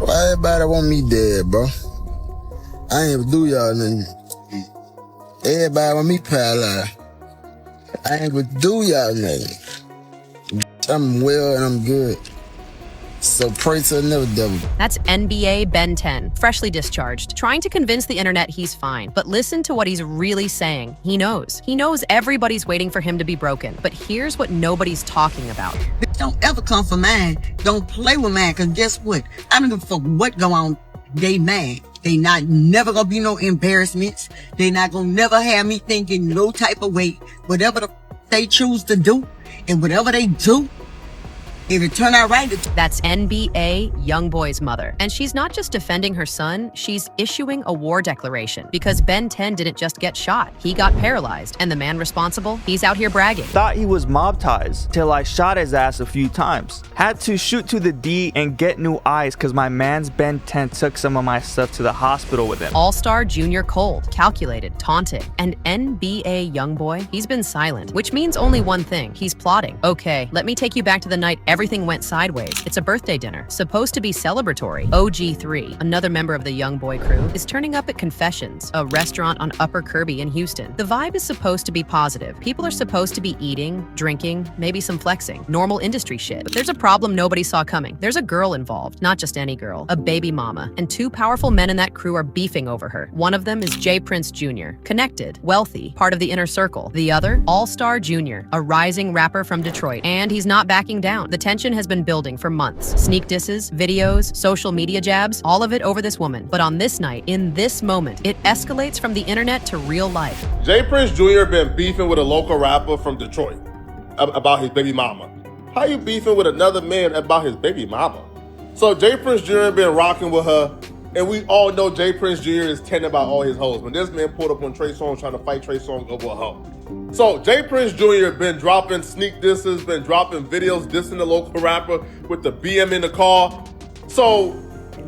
Why everybody want me dead, bro? I ain't even do y'all nothing. Everybody want me paralyzed. I ain't even do y'all nothing. I'm well and I'm good. So pray to another devil. That's NBA Ben10, freshly discharged, trying to convince the internet he's fine. But listen to what he's really saying. He knows. He knows everybody's waiting for him to be broken. But here's what nobody's talking about. Don't ever come for mine. Don't play with mine, because guess what? I don't give a fuck what go on. They mad. They not never gonna be no embarrassments. They not gonna never have me thinking no type of way. Whatever they choose to do and whatever they do, if it turn out right, That's NBA YoungBoy's mother. And she's not just defending her son, she's issuing a war declaration. Because Ben10 didn't just get shot, he got paralyzed. And the man responsible, he's out here bragging. Thought he was mob ties till I shot his ass a few times. Had to shoot to the D and get new eyes because my man's Ben10 took some of my stuff to the hospital with him. AllStar Junior cold, calculated, taunting. And NBA YoungBoy, he's been silent, which means only one thing, he's plotting. Okay, let me take you back to the night everything went sideways. It's a birthday dinner, supposed to be celebratory. OG3, another member of the YoungBoy crew, is turning up at Confessions, a restaurant on Upper Kirby in Houston. The vibe is supposed to be positive. People are supposed to be eating, drinking, maybe some flexing. Normal industry shit. But there's a problem nobody saw coming. There's a girl involved, not just any girl, a baby mama, and two powerful men in that crew are beefing over her. One of them is J Prince Jr., connected, wealthy, part of the inner circle. The other, AllStar Jr., a rising rapper from Detroit, and he's not backing down. The tension has been building for months. Sneak disses, videos, social media jabs, all of it over this woman. But on this night, in this moment, it escalates from the internet to real life. J Prince Jr. been beefing with a local rapper from Detroit about his baby mama. How you beefing with another man about his baby mama? So J Prince Jr. been rocking with her, and we all know J Prince Jr. is tending about all his hoes. When this man pulled up on Trey Songz trying to fight Trey Songz over a hoe. So J Prince Jr. been dropping sneak disses, been dropping videos dissing the local rapper with the BM in the car. So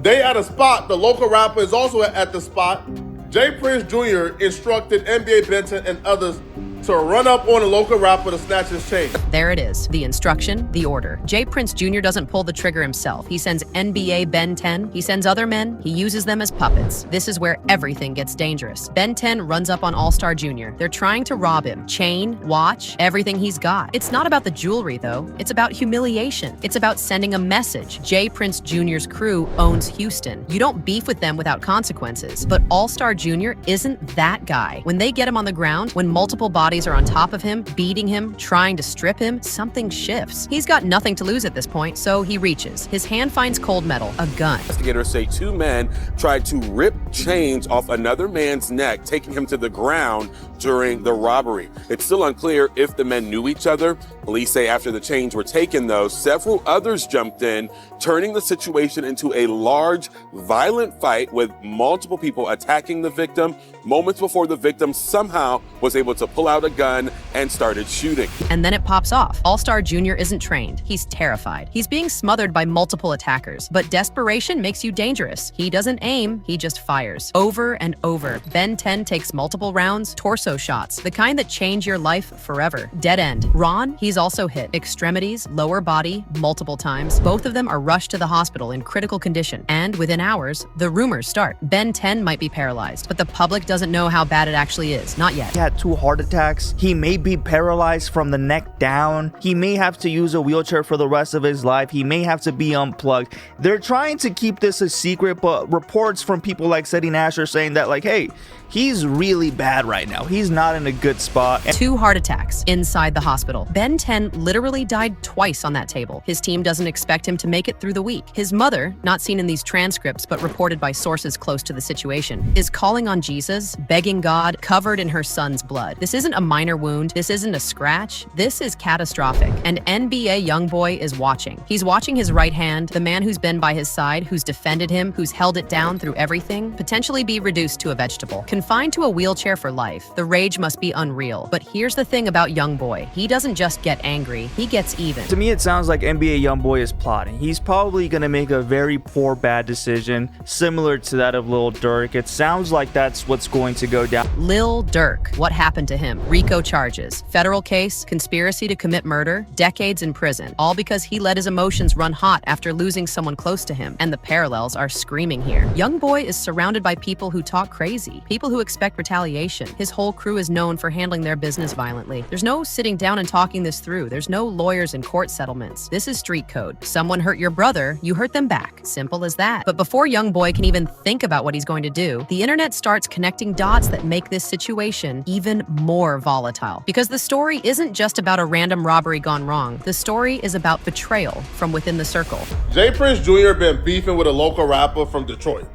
they at a spot, the local rapper is also at the spot. J Prince Jr. instructed NBA Ben10 and others to run up on a local rapper to snatch his chain. There it is, the instruction, the order. J Prince Jr. doesn't pull the trigger himself. He sends NBA Ben10, he sends other men, he uses them as puppets. This is where everything gets dangerous. Ben10 runs up on AllStar Jr. They're trying to rob him. Chain, watch, everything he's got. It's not about the jewelry though, it's about humiliation. It's about sending a message. J Prince Jr.'s crew owns Houston. You don't beef with them without consequences. But AllStar Jr. isn't that guy. When they get him on the ground, when multiple bodies are on top of him, beating him, trying to strip him, something shifts. He's got nothing to lose at this point, so he reaches. His hand finds cold metal, a gun. Investigators say two men tried to rip chains off another man's neck, taking him to the ground during the robbery. It's still unclear if the men knew each other. Police say after the chains were taken, though, several others jumped in, turning the situation into a large, violent fight with multiple people attacking the victim moments before the victim somehow was able to pull out a gun and started shooting. And then it pops off. AllStar Jr. isn't trained. He's terrified. He's being smothered by multiple attackers. But desperation makes you dangerous. He doesn't aim, he just fires. Over and over. Ben10 takes multiple rounds, torso shots, the kind that change your life forever. Dead end. Ron, he's also hit. Extremities, lower body, multiple times. Both of them are rushed to the hospital in critical condition. And within hours, the rumors start. Ben10 might be paralyzed, but the public doesn't know how bad it actually is. Not yet. He had 2 heart attacks. He may be paralyzed from the neck down. He may have to use a wheelchair for the rest of his life. He may have to be unplugged. They're trying to keep this a secret, but reports from people like Seti Nash are saying that, like, hey, he's really bad right now. He's not in a good spot. 2 heart attacks inside the hospital. Ben10 literally died twice on that table. His team doesn't expect him to make it through the week. His mother, not seen in these transcripts but reported by sources close to the situation, is calling on Jesus, begging God, covered in her son's blood. This isn't a minor wound. This isn't a scratch. This is catastrophic. And NBA YoungBoy is watching. He's watching his right hand, the man who's been by his side, who's defended him, who's held it down through everything, potentially be reduced to a vegetable. Confined to a wheelchair for life, the rage must be unreal. But here's the thing about YoungBoy. He doesn't just get angry, he gets even. To me, it sounds like NBA YoungBoy is plotting. He's probably gonna make a very poor bad decision, similar to that of Lil Durk. It sounds like that's what's going to go down. Lil Durk. What happened to him? RICO charges, federal case, conspiracy to commit murder, decades in prison, all because he let his emotions run hot after losing someone close to him. And the parallels are screaming here. YoungBoy is surrounded by people who talk crazy, people who expect retaliation. His whole crew is known for handling their business violently. There's no sitting down and talking this through. There's no lawyers and court settlements. This is street code. Someone hurt your brother, you hurt them back. Simple as that. But before YoungBoy can even think about what he's going to do, the internet starts connecting dots that make this situation even more volatile. Because the story isn't just about a random robbery gone wrong. The story is about betrayal from within the circle. Jay Prince Jr. been beefing with a local rapper from Detroit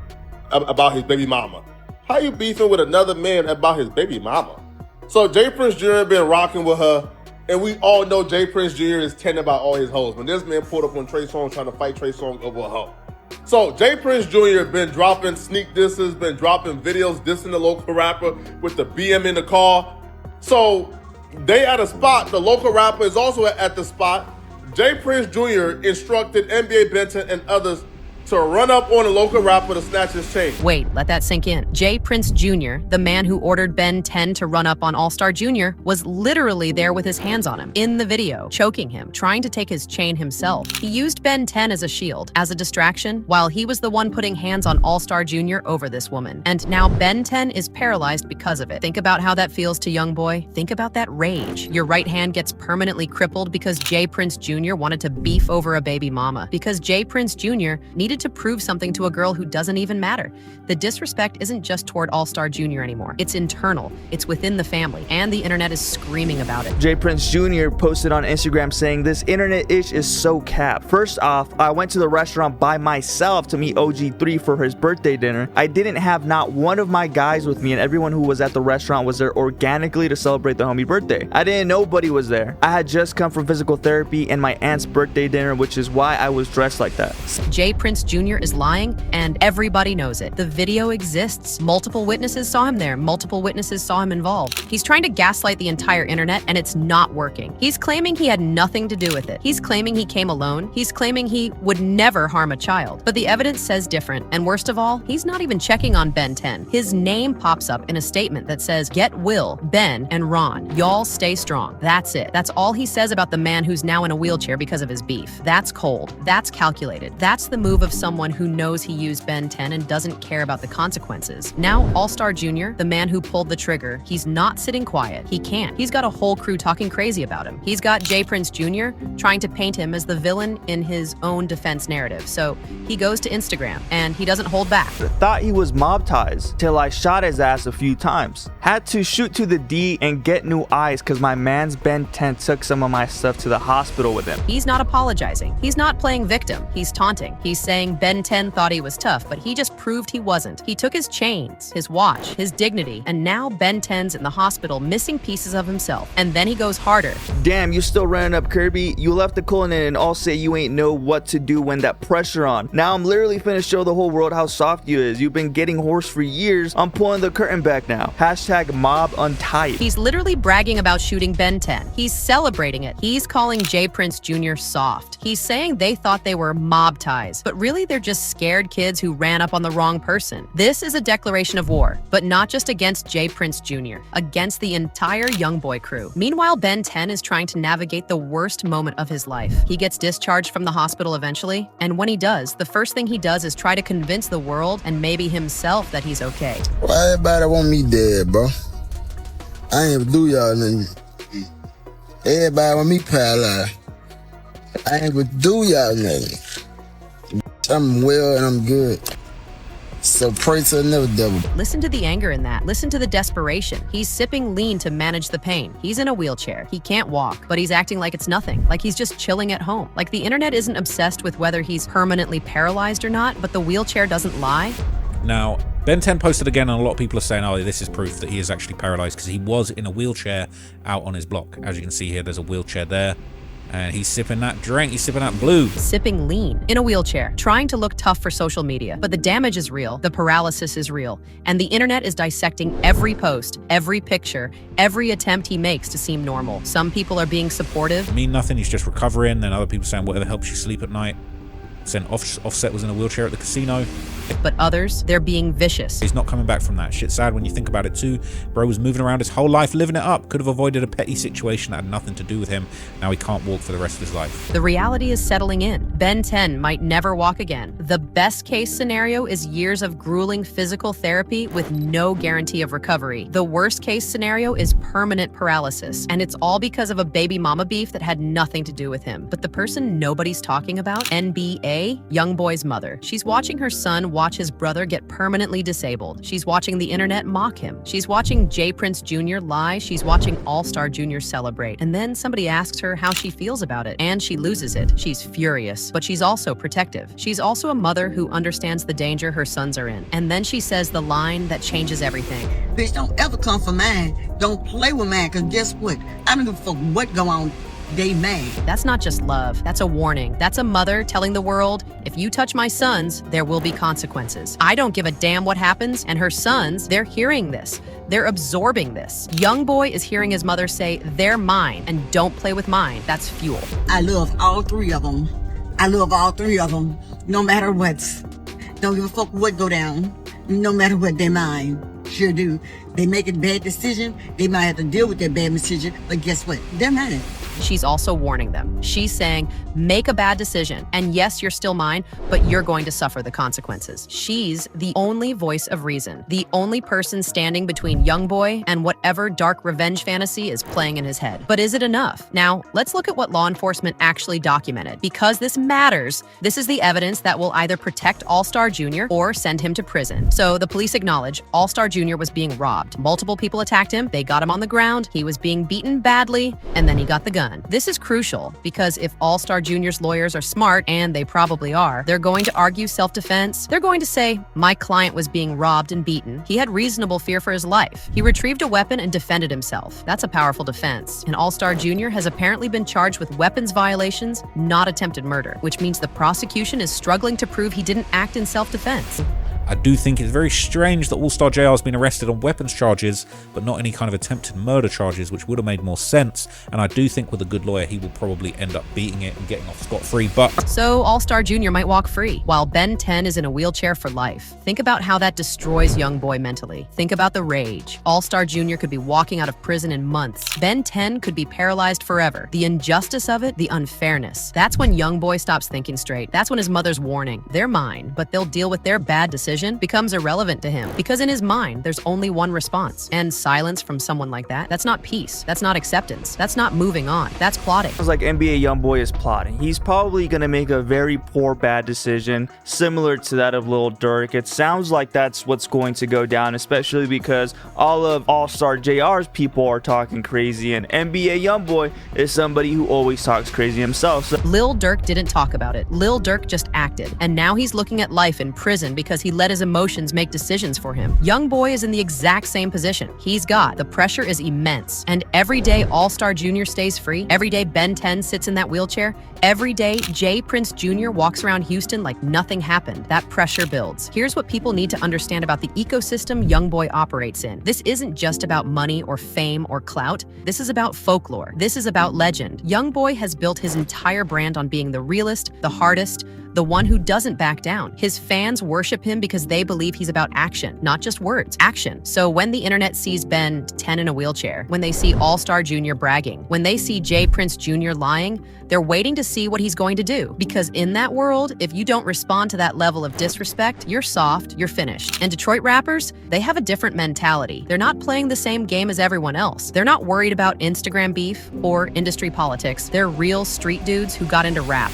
about his baby mama. How you beefing with another man about his baby mama? So Jay Prince Jr. been rocking with her, and we all know Jay Prince Jr. is tending about all his hoes. When this man pulled up on Trey Songz trying to fight Trey Songz over a hoe. So Jay Prince Jr. been dropping sneak disses, been dropping videos dissing the local rapper with the BM in the car. So they at a spot, the local rapper is also at the spot. Jay Prince Jr. instructed NBA Ben10 and others to run up on a local rapper to snatch his chain. Wait, let that sink in. Jay Prince Jr., the man who ordered Ben10 to run up on AllStar Jr., was literally there with his hands on him, in the video, choking him, trying to take his chain himself. He used Ben10 as a shield, as a distraction, while he was the one putting hands on AllStar Jr. over this woman. And now Ben10 is paralyzed because of it. Think about how that feels to YoungBoy. Think about that rage. Your right hand gets permanently crippled because Jay Prince Jr. wanted to beef over a baby mama. Because Jay Prince Jr. needed to prove something to a girl who doesn't even matter. The disrespect isn't just toward AllStar Jr. anymore. It's internal. It's within the family, and the internet is screaming about it. Jay Prince Jr. posted on Instagram saying, "This internet ish is so cap. First off, I went to the restaurant by myself to meet OG3 for his birthday dinner. I didn't have not one of my guys with me, and everyone who was at the restaurant was there organically to celebrate the homie birthday. I didn't know nobody was there. I had just come from physical therapy and my aunt's birthday dinner, which is why I was dressed like that." Jay Prince Jr. is lying, and everybody knows it. The video exists. Multiple witnesses saw him there. Multiple witnesses saw him involved. He's trying to gaslight the entire internet, and it's not working. He's claiming he had nothing to do with it. He's claiming he came alone. He's claiming he would never harm a child. But the evidence says different, and worst of all, he's not even checking on Ben10. His name pops up in a statement that says, "Get Will, Ben, and Ron. Y'all stay strong." That's it. That's all he says about the man who's now in a wheelchair because of his beef. That's cold. That's calculated. That's the move of someone who knows he used Ben10 and doesn't care about the consequences. Now, AllStar Jr., the man who pulled the trigger, he's not sitting quiet. He can't. He's got a whole crew talking crazy about him. He's got Jay Prince Jr. trying to paint him as the villain in his own defense narrative. So he goes to Instagram, and he doesn't hold back. Thought he was mob ties till I shot his ass a few times. Had to shoot to the D and get new eyes cause my man's Ben10 took some of my stuff to the hospital with him. He's not apologizing. He's not playing victim. He's taunting. He's saying Ben10 thought he was tough, but he just proved he wasn't. He took his chains, his watch, his dignity, and now Ben10's in the hospital missing pieces of himself. And then he goes harder. Damn, you still running up, Kirby? You left the colon and all say you ain't know what to do when that pressure on. Now I'm literally finna show the whole world how soft you is. You've been getting hoarse for years. I'm pulling the curtain back now. Hashtag mob untied. He's literally bragging about shooting Ben10. He's celebrating it. He's calling Jay Prince Jr. soft. He's saying they thought they were mob ties, but really they're just scared kids who ran up on the wrong person. This is a declaration of war, but not just against Jay Prince Jr., against the entire YoungBoy crew. Meanwhile, Ben10 is trying to navigate the worst moment of his life. He gets discharged from the hospital eventually, and when he does, the first thing he does is try to convince the world and maybe himself that he's okay. Why everybody want me dead, bro? I ain't even do y'all nothing. Everybody want me paralyzed. I ain't even do y'all nothing. I'm well and I'm good. So pray to another devil. Listen to the anger in that. Listen to the desperation. He's sipping lean to manage the pain. He's in a wheelchair. He can't walk, but he's acting like it's nothing, like he's just chilling at home. Like the internet isn't obsessed with whether he's permanently paralyzed or not, but the wheelchair doesn't lie. Now, Ben10 posted again, and a lot of people are saying, oh, this is proof that he is actually paralyzed because he was in a wheelchair out on his block. As you can see here, there's a wheelchair there. And he's sipping that drink. He's sipping that blue. Sipping lean, in a wheelchair, trying to look tough for social media. But the damage is real, the paralysis is real, and the internet is dissecting every post, every picture, every attempt he makes to seem normal. Some people are being supportive. Mean nothing, he's just recovering. Then other people saying whatever helps you sleep at night. Saying Offset was in a wheelchair at the casino. But others, they're being vicious. He's not coming back from that. Shit's sad when you think about it too. Bro was moving around his whole life, living it up. Could have avoided a petty situation that had nothing to do with him. Now he can't walk for the rest of his life. The reality is settling in. Ben10 might never walk again. The best case scenario is years of grueling physical therapy with no guarantee of recovery. The worst case scenario is permanent paralysis. And it's all because of a baby mama beef that had nothing to do with him. But the person nobody's talking about, NBA, YoungBoy's mother. She's watching her son watch his brother get permanently disabled. She's watching the internet mock him. She's watching J. Prince Jr. lie. She's watching AllStar Jr. celebrate. And then somebody asks her how she feels about it, and she loses it. She's furious, but she's also protective. She's also a mother who understands the danger her sons are in. And then she says the line that changes everything. Bitch, don't ever come for mine. Don't play with mine, because guess what? I don't give a fuck what go on. They mad. That's not just love. That's a warning. That's a mother telling the world, if you touch my sons, there will be consequences. I don't give a damn what happens. And her sons, they're hearing this. They're absorbing this. YoungBoy is hearing his mother say, they're mine, and don't play with mine. That's fuel. I love all three of them. I love all three of them, no matter what. Don't give a fuck what go down, no matter what, they're mine. Sure do. They make a bad decision, they might have to deal with that bad decision, but guess what? They're mine. She's also warning them. She's saying, make a bad decision, and yes, you're still mine, but you're going to suffer the consequences. She's the only voice of reason, the only person standing between YoungBoy and whatever dark revenge fantasy is playing in his head. But is it enough? Now, let's look at what law enforcement actually documented. Because this matters, this is the evidence that will either protect AllStar Jr. or send him to prison. So the police acknowledge AllStar Jr. was being robbed. Multiple people attacked him, they got him on the ground, he was being beaten badly, and then he got the gun. This is crucial because if AllStar Jr.'s lawyers are smart, and they probably are, they're going to argue self-defense. They're going to say, my client was being robbed and beaten. He had reasonable fear for his life. He retrieved a weapon and defended himself. That's a powerful defense. And AllStar Jr. has apparently been charged with weapons violations, not attempted murder, which means the prosecution is struggling to prove he didn't act in self-defense. I do think it's very strange that AllStar JR has been arrested on weapons charges, but not any kind of attempted murder charges, which would have made more sense. And I do think with a good lawyer, he will probably end up beating it and getting off scot-free. But so AllStar Jr. might walk free, while Ben10 is in a wheelchair for life. Think about how that destroys YoungBoy mentally. Think about the rage. AllStar Jr. could be walking out of prison in months. Ben10 could be paralyzed forever. The injustice of it, the unfairness. That's when YoungBoy stops thinking straight. That's when his mother's warning, they're mine, but they'll deal with their bad decision, becomes irrelevant to him. Because in his mind, there's only one response. And silence from someone like that, that's not peace. That's not acceptance. That's not moving on. That's plotting. Sounds like NBA YoungBoy is plotting. He's probably gonna make a very poor bad decision, similar to that of Lil Durk. It sounds like that's what's going to go down, especially because all of AllStar JR's people are talking crazy, and NBA YoungBoy is somebody who always talks crazy himself. So Lil Durk didn't talk about it. Lil Durk just acted. And now he's looking at life in prison because he let his emotions make decisions for him. YoungBoy is in the exact same position. The pressure is immense. And every day AllStar Jr. stays free, every day Ben10 sits in that wheelchair, every day J. Prince Jr. walks around Houston like nothing happened. That pressure builds. Here's what people need to understand about the ecosystem YoungBoy operates in. This isn't just about money or fame or clout. This is about folklore. This is about legend. YoungBoy has built his entire brand on being the realest, the hardest, the one who doesn't back down. His fans worship him because they believe he's about action, not just words, action. So when the internet sees Ben10 in a wheelchair, when they see AllStar Jr. bragging, when they see J. Prince Jr. lying, they're waiting to see what he's going to do. Because in that world, if you don't respond to that level of disrespect, you're soft, you're finished. And Detroit rappers, they have a different mentality. They're not playing the same game as everyone else. They're not worried about Instagram beef or industry politics. They're real street dudes who got into rap.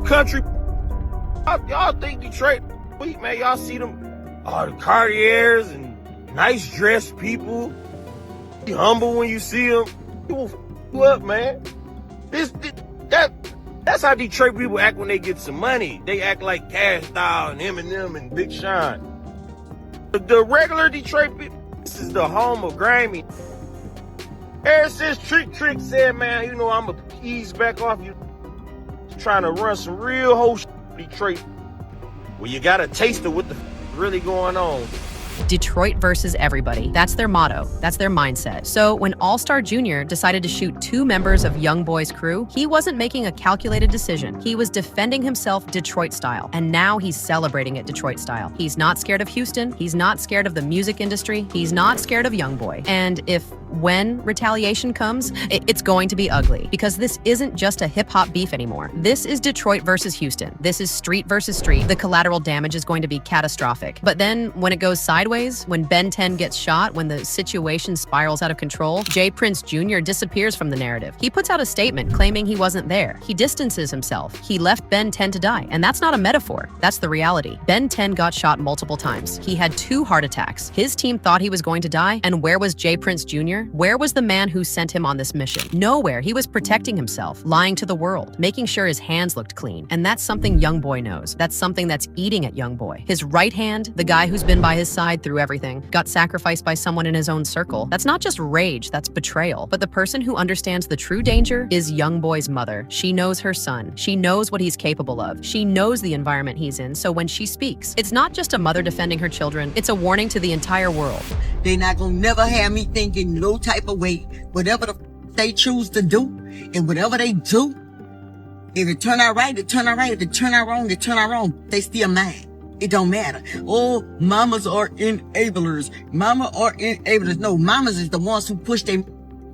Country, y'all think Detroit, wait, man, y'all see them, all the Cartiers and nice dressed people. Be humble when you see them. You up, man. That's how Detroit people act when they get some money. They act like Cash Doll and Eminem and Big Sean. The regular Detroit people, this is the home of grimy. Ever since Trick said, man, you know, I'm going to ease back off you. Trying to run some real whole Detroit. Well, you got to taste of what the really going on. Detroit versus everybody. That's their motto. That's their mindset. So when AllStar Jr. decided to shoot 2 members of YoungBoy's crew, he wasn't making a calculated decision. He was defending himself Detroit style. And now he's celebrating it Detroit style. He's not scared of Houston. He's not scared of the music industry. He's not scared of YoungBoy. And when retaliation comes, it's going to be ugly, because this isn't just a hip-hop beef anymore. This is Detroit versus Houston. This is street versus street. The collateral damage is going to be catastrophic. But then when it goes sideways, when Ben10 gets shot, when the situation spirals out of control, J. Prince Jr. disappears from the narrative. He puts out a statement claiming he wasn't there. He distances himself. He left Ben10 to die. And that's not a metaphor. That's the reality. Ben10 got shot multiple times. He had 2 heart attacks. His team thought he was going to die. And where was J. Prince Jr.? Where was the man who sent him on this mission? Nowhere. He was protecting himself, lying to the world, making sure his hands looked clean. And that's something YoungBoy knows. That's something that's eating at YoungBoy. His right hand, the guy who's been by his side through everything, got sacrificed by someone in his own circle. That's not just rage, that's betrayal. But the person who understands the true danger is YoungBoy's mother. She knows her son. She knows what he's capable of. She knows the environment he's in. So when she speaks, it's not just a mother defending her children. It's a warning to the entire world. They not gonna never have me thinking no type of way. Whatever they choose to do, and whatever they do, if it turn out right, it turn out right. If it turn out wrong, it turn out wrong. They still mad. It don't matter. Oh, mamas are enablers. Mama are enablers. No, mamas is the ones who push their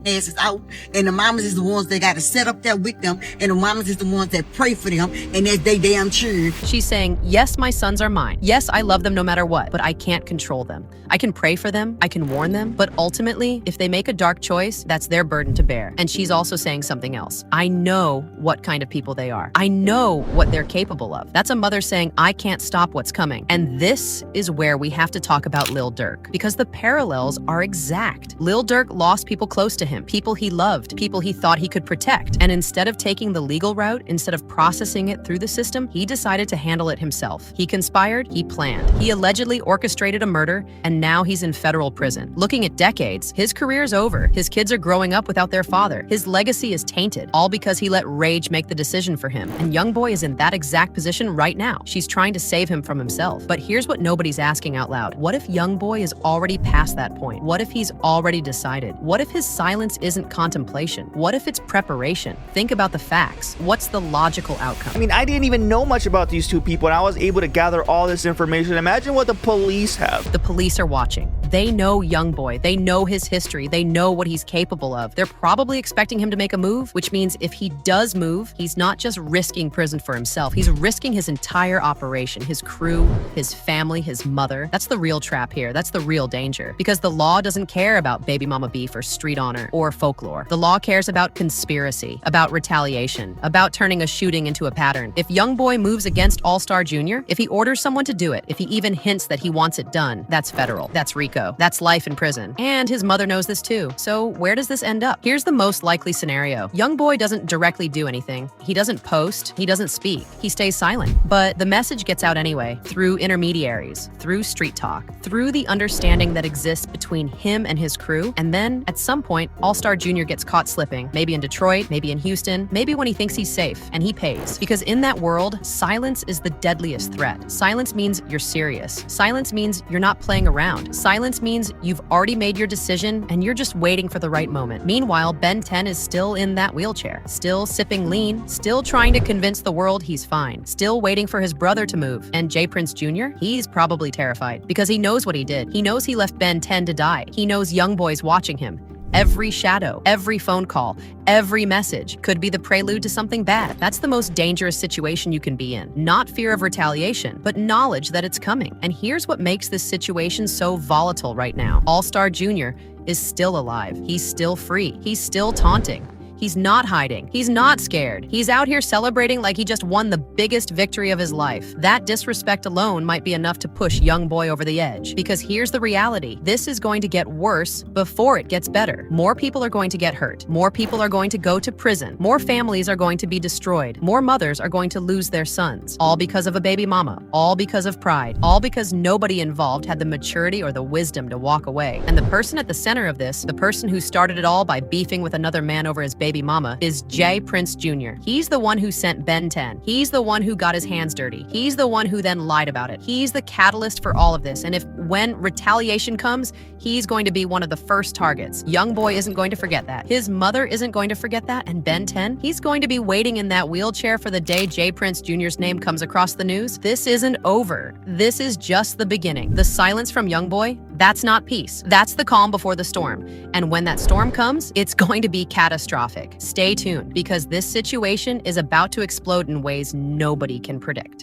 asses out, and the mamas is the ones that got to set up there with them, and the mamas is the ones that pray for them, and that's they damn children. She's saying, yes, my sons are mine. Yes, I love them no matter what, but I can't control them. I can pray for them, I can warn them, but ultimately, if they make a dark choice, that's their burden to bear. And she's also saying something else. I know what kind of people they are. I know what they're capable of. That's a mother saying, I can't stop what's coming. And this is where we have to talk about Lil Durk, because the parallels are exact. Lil Durk lost people close to him, people he loved, people he thought he could protect. And instead of taking the legal route, instead of processing it through the system, he decided to handle it himself. He conspired, he planned. He allegedly orchestrated a murder, and now he's in federal prison. Looking at decades, his career's over. His kids are growing up without their father. His legacy is tainted, all because he let rage make the decision for him. And YoungBoy is in that exact position right now. She's trying to save him from himself. But here's what nobody's asking out loud. What if YoungBoy is already past that point? What if he's already decided? What if his silence isn't contemplation? What if it's preparation? Think about the facts. What's the logical outcome? I mean, I didn't even know much about these 2 people, and I was able to gather all this information. Imagine what the police have. The police are watching. They know YoungBoy. They know his history. They know what he's capable of. They're probably expecting him to make a move, which means if he does move, he's not just risking prison for himself. He's risking his entire operation, his crew, his family, his mother. That's the real trap here. That's the real danger. Because the law doesn't care about baby mama beef or street honor or folklore. The law cares about conspiracy, about retaliation, about turning a shooting into a pattern. If YoungBoy moves against AllStar Jr., if he orders someone to do it, if he even hints that he wants it done, that's federal. That's RICO. That's life in prison. And his mother knows this too. So where does this end up? Here's the most likely scenario. YoungBoy doesn't directly do anything. He doesn't post. He doesn't speak. He stays silent. But the message gets out anyway, through intermediaries, through street talk, through the understanding that exists between him and his crew. And then, at some point, AllStar Jr. gets caught slipping. Maybe in Detroit, maybe in Houston, maybe when he thinks he's safe, and he pays. Because in that world, silence is the deadliest threat. Silence means you're serious. Silence means you're not playing around. Silence means you've already made your decision and you're just waiting for the right moment. Meanwhile, Ben10 is still in that wheelchair, still sipping lean, still trying to convince the world he's fine, still waiting for his brother to move. And J. Prince Jr., he's probably terrified because he knows what he did. He knows he left Ben10 to die. He knows YoungBoy's watching him. Every shadow, every phone call, every message could be the prelude to something bad. That's the most dangerous situation you can be in. Not fear of retaliation, but knowledge that it's coming. And here's what makes this situation so volatile right now. AllStar Jr. is still alive. He's still free. He's still taunting. He's not hiding. He's not scared. He's out here celebrating like he just won the biggest victory of his life. That disrespect alone might be enough to push YoungBoy over the edge. Because here's the reality. This is going to get worse before it gets better. More people are going to get hurt. More people are going to go to prison. More families are going to be destroyed. More mothers are going to lose their sons. All because of a baby mama. All because of pride. All because nobody involved had the maturity or the wisdom to walk away. And the person at the center of this, the person who started it all by beefing with another man over his baby mama, is Jay Prince Jr. He's the one who sent Ben10. He's the one who got his hands dirty. He's the one who then lied about it. He's the catalyst for all of this. And when retaliation comes, he's going to be one of the first targets. YoungBoy isn't going to forget that. His mother isn't going to forget that. And Ben10, he's going to be waiting in that wheelchair for the day Jay Prince Jr.'s name comes across the news. This isn't over. This is just the beginning. The silence from YoungBoy, that's not peace. That's the calm before the storm. And when that storm comes, it's going to be catastrophic. Stay tuned, because this situation is about to explode in ways nobody can predict.